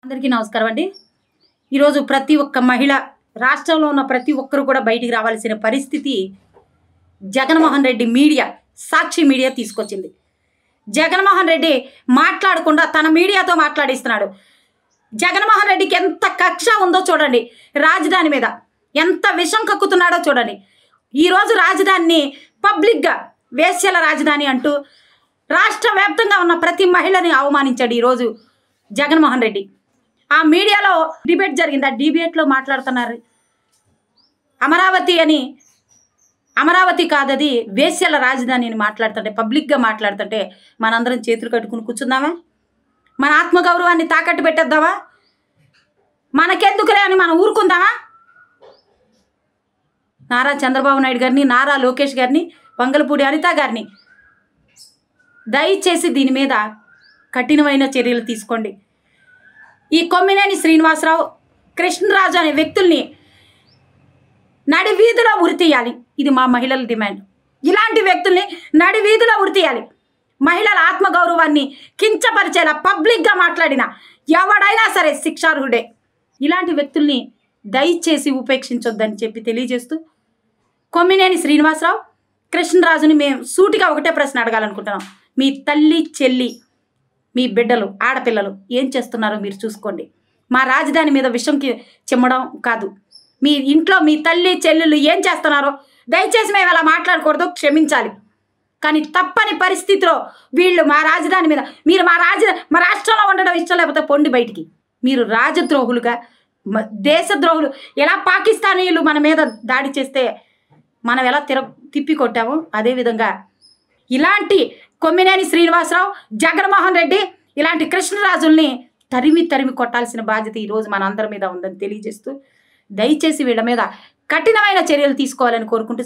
అందరికీ నమస్కారం అండి. ఈరోజు ప్రతి ఒక్క మహిళ రాష్ట్రంలో ఉన్న ప్రతి ఒక్కరు కూడా బయటికి రావాల్సిన పరిస్థితి జగన్మోహన్ రెడ్డి మీడియా, సాక్షి మీడియా తీసుకొచ్చింది. జగన్మోహన్ రెడ్డి మాట్లాడకుండా తన మీడియాతో మాట్లాడిస్తున్నాడు. జగన్మోహన్ రెడ్డికి ఎంత కక్ష ఉందో చూడండి, రాజధాని మీద ఎంత విషం కక్కుతున్నాడో చూడండి. ఈరోజు రాజధానిని పబ్లిక్గా వేశ్యల రాజధాని అంటూ రాష్ట్ర వ్యాప్తంగా ఉన్న ప్రతి మహిళని అవమానించాడు ఈరోజు జగన్మోహన్ రెడ్డి. ఆ మీడియాలో డిబేట్ జరిగింది. ఆ డిబేట్లో మాట్లాడుతున్నారు అమరావతి అని, అమరావతి కాదది వేశ్యల రాజధాని అని మాట్లాడుతుంటే, పబ్లిక్గా మాట్లాడుతుంటే మనందరం చేతులు కట్టుకుని కూర్చుందామా? మన ఆత్మగౌరవాన్ని తాకట్టు పెట్టేద్దామా? మనకెందుకులే అని మనం ఊరుకుందామా? నారా చంద్రబాబు నాయుడు గారిని, నారా లోకేష్ గారిని, వంగలపూడి అనిత గారిని దయచేసి దీని మీద కఠినమైన చర్యలు తీసుకోండి. ఈ కొమ్మినేని శ్రీనివాసరావు, కృష్ణరాజు అనే వ్యక్తుల్ని నడి వీధిలో ఉరితీయాలి. ఇది మా మహిళల డిమాండ్. ఇలాంటి వ్యక్తుల్ని నడి వీధిలో ఉరితీయాలి. మహిళల ఆత్మగౌరవాన్ని కించపరిచేలా పబ్లిక్గా మాట్లాడిన ఎవడైనా సరే శిక్షార్హుడే. ఇలాంటి వ్యక్తుల్ని దయచేసి ఉపేక్షించొద్దని చెప్పి తెలియజేస్తూ, కొమ్మినేని శ్రీనివాసరావు, కృష్ణరాజుని మేము సూటిగా ఒకటే ప్రశ్న అడగాలనుకుంటున్నాం. మీ తల్లి, చెల్లి, మీ బిడ్డలు, ఆడపిల్లలు ఏం చేస్తున్నారో మీరు చూసుకోండి. మా రాజధాని మీద విషంకి చిమ్మడం కాదు. మీ ఇంట్లో మీ తల్లి, చెల్లెళ్ళు ఏం చేస్తున్నారో దయచేసి మేము అలా మాట్లాడకూడదు, క్షమించాలి. కానీ తప్పని పరిస్థితిలో వీళ్ళు మా రాజధాని మీద, మీరు మా రాష్ట్రంలో ఉండడం ఇష్టం లేకపోతే పొండి బయటికి. మీరు రాజద్రోహులుగా, దేశద్రోహులు. ఎలా పాకిస్తానీయులు మన మీద దాడి చేస్తే మనం ఎలా తిప్పి కొట్టామో అదేవిధంగా ఇలాంటి కొమ్మినేని శ్రీనివాసరావు, జగన్మోహన్ రెడ్డి, ఇలాంటి కృష్ణరాజుల్ని తరిమి కొట్టాల్సిన బాధ్యత ఈరోజు మన అందరి మీద ఉందని తెలియజేస్తూ, దయచేసి వీళ్ళ మీద కఠినమైన చర్యలు తీసుకోవాలని కోరుకుంటూ